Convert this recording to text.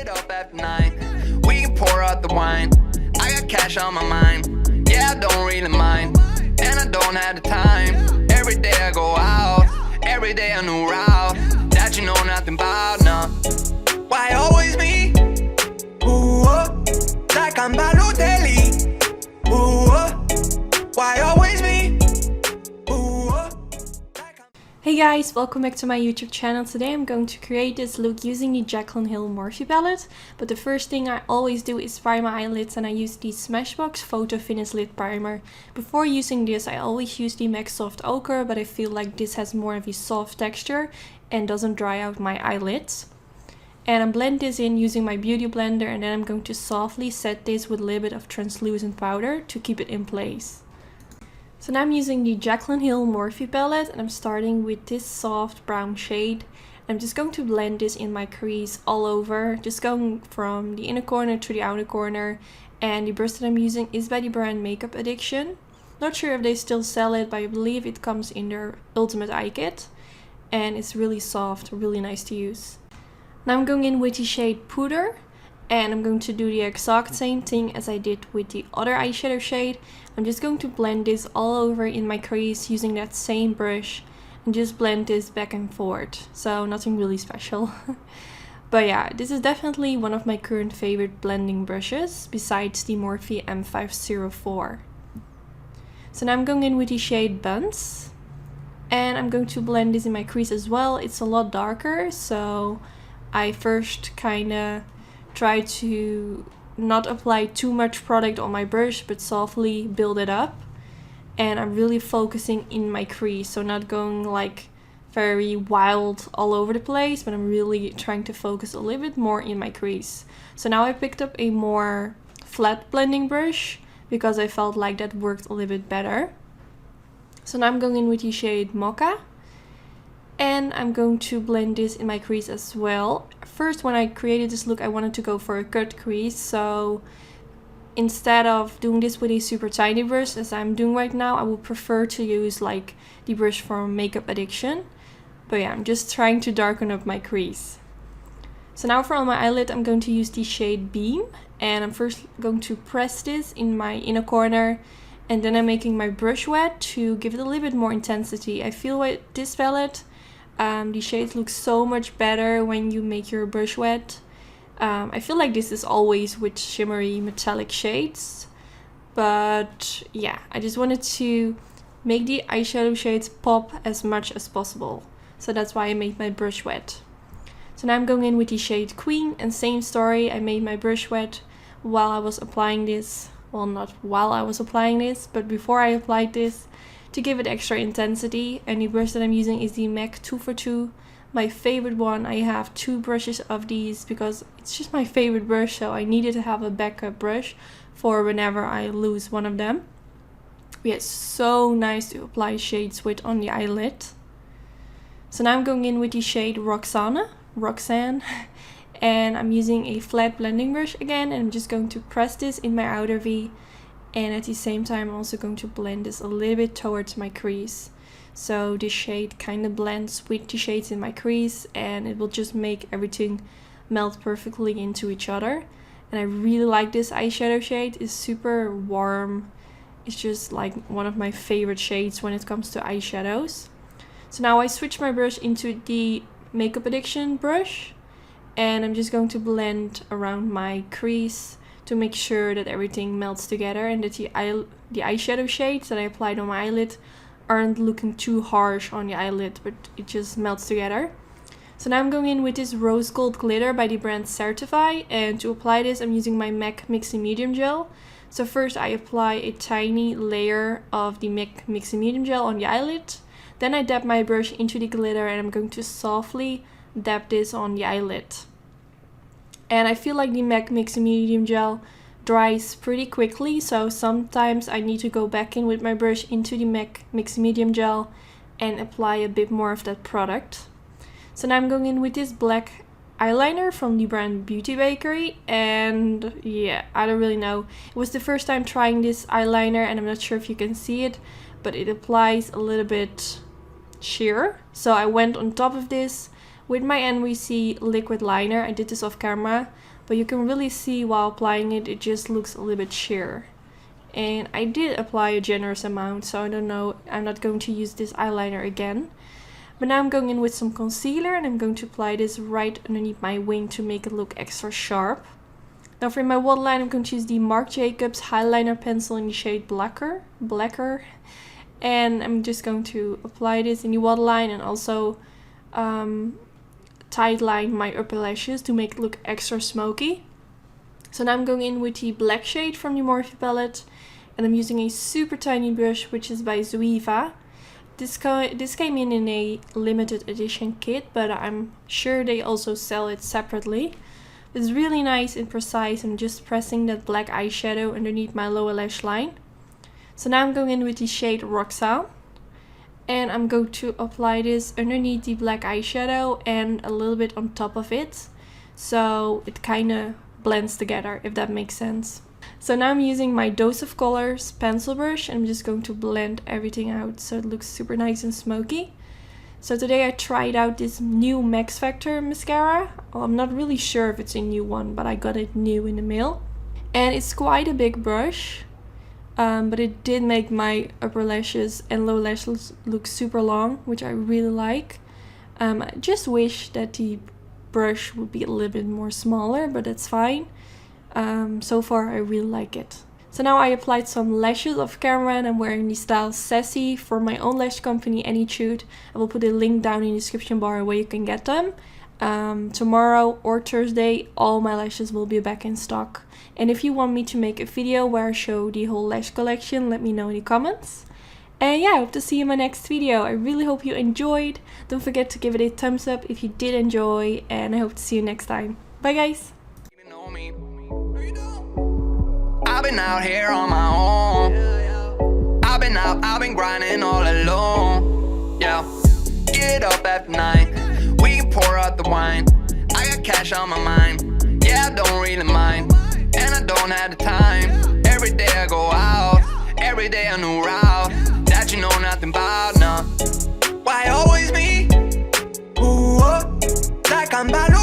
it up at 9. We can pour out the wine. I got cash on my mind. Yeah, I don't really mind. And I don't have the time. Every day I go out. Every day a new route that you know nothing about, no. Why always me? Ooh, like I'm Balotelli. Ooh, why always me? Ooh, like I'm... Hey guys, welcome back to my YouTube channel. Today I'm going to create this look using the Jaclyn Hill Morphe palette. But the first thing I always do is prime my eyelids, and I use the Smashbox Photo Finish Lid Primer. Before using this I always use the MAC Soft Ochre, but I feel like this has more of a soft texture and doesn't dry out my eyelids. And I blend this in using my beauty blender, and then I'm going to softly set this with a little bit of translucent powder to keep it in place. So now I'm using the Jaclyn Hill Morphe palette, and I'm starting with this soft brown shade. I'm just going to blend this in my crease all over, just going from the inner corner to the outer corner. And the brush that I'm using is by the brand Makeup Addiction. Not sure if they still sell it, but I believe it comes in their Ultimate Eye Kit. And it's really soft, really nice to use. Now I'm going in with the shade Puder, and I'm going to do the exact same thing as I did with the other eyeshadow shade. I'm just going to blend this all over in my crease using that same brush and just blend this back and forth. So nothing really special. But yeah, this is definitely one of my current favorite blending brushes besides the Morphe M504. So now I'm going in with the shade Buns, and I'm going to blend this in my crease as well. It's a lot darker, so I first kinda try to not apply too much product on my brush, but softly build it up. And I'm really focusing in my crease, so not going like very wild all over the place, but I'm really trying to focus a little bit more in my crease. So now I picked up a more flat blending brush because I felt like that worked a little bit better. So now I'm going in with the shade Mocha. And I'm going to blend this in my crease as well. First, when I created this look, I wanted to go for a cut crease. So instead of doing this with a super tiny brush, as I'm doing right now, I would prefer to use like the brush from Makeup Addiction. But yeah, I'm just trying to darken up my crease. So now for on my eyelid, I'm going to use the shade Beam. And I'm first going to press this in my inner corner. And then I'm making my brush wet to give it a little bit more intensity. I feel with this palette, the shades look so much better when you make your brush wet. I feel like this is always with shimmery metallic shades, but yeah, I just wanted to make the eyeshadow shades pop as much as possible, so that's why I made my brush wet. So now I'm going in with the shade Queen, and same story, I made my brush wet while I was applying this. Well, not while I was applying this, but before I applied this, to give it extra intensity. And the brush that I'm using is the MAC 242, my favorite one. I have two brushes of these because it's just my favorite brush, so I needed to have a backup brush for whenever I lose one of them. Yeah, it's so nice to apply shades with on the eyelid. So now I'm going in with the shade Roxanne, and I'm using a flat blending brush again, and I'm just going to press this in my outer V. And at the same time, I'm also going to blend this a little bit towards my crease. So this shade kind of blends with the shades in my crease, and it will just make everything melt perfectly into each other. And I really like this eyeshadow shade. It's super warm. It's just like one of my favorite shades when it comes to eyeshadows. So now I switch my brush into the Makeup Addiction brush, and I'm just going to blend around my crease to make sure that everything melts together and that the eyeshadow shades that I applied on my eyelid aren't looking too harsh on the eyelid, but it just melts together. So now I'm going in with this Rose Gold Glitter by the brand Certify, and to apply this I'm using my MAC Mixing Medium Gel. So first I apply a tiny layer of the MAC Mixing Medium Gel on the eyelid, then I dab my brush into the glitter, and I'm going to softly dab this on the eyelid. And I feel like the MAC Mixing Medium Gel dries pretty quickly, so sometimes I need to go back in with my brush into the MAC Mixing Medium Gel and apply a bit more of that product. So now I'm going in with this black eyeliner from the brand Beauty Bakery, and yeah, I don't really know. It was the first time trying this eyeliner, and I'm not sure if you can see it, but it applies a little bit sheer. So I went on top of this With my NYC liquid liner, I did this off camera, but you can really see while applying it, it just looks a little bit sheer. And I did apply a generous amount, so I don't know, I'm not going to use this eyeliner again. But now I'm going in with some concealer and I'm going to apply this right underneath my wing to make it look extra sharp. Now for my waterline, I'm going to use the Marc Jacobs Highliner Pencil in the shade Blacker. And I'm just going to apply this in the waterline and also tight line my upper lashes to make it look extra smoky. So now I'm going in with the black shade from the Morphe palette, and I'm using a super tiny brush, which is by Zoeva. This came in a limited edition kit, but I'm sure they also sell it separately. It's really nice and precise. I'm just pressing that black eyeshadow underneath my lower lash line. So now I'm going in with the shade Roxanne. And I'm going to apply this underneath the black eyeshadow and a little bit on top of it. So it kind of blends together, if that makes sense. So now I'm using my Dose of Colors pencil brush and I'm just going to blend everything out so it looks super nice and smoky. So today I tried out this new Max Factor mascara. Well, I'm not really sure if it's a new one, but I got it new in the mail. And it's quite a big brush. But it did make my upper lashes and lower lashes look super long, which I really like. I just wish that the brush would be a little bit more smaller, but that's fine. So far I really like it. So now I applied some lashes off camera and I'm wearing the style Sassy for my own lash company, Anytude. I will put a link down in the description bar where you can get them. Tomorrow or Thursday all my lashes will be back in stock. And if you want me to make a video where I show the whole lash collection, let me know in the comments. And yeah, I hope to see you in my next video. I really hope you enjoyed. Don't forget to give it a thumbs up if you did enjoy, and I hope to see you next time. Bye guys! I've been out here on my own. I've been grinding all alone. Yeah, get up after 9. We can pour out the wine. I got cash on my mind. Yeah, I don't really mind. And I don't have the time. Every day I go out. Every day a new route that you know nothing about, nah. Why always me? Ooh, like I'm bad.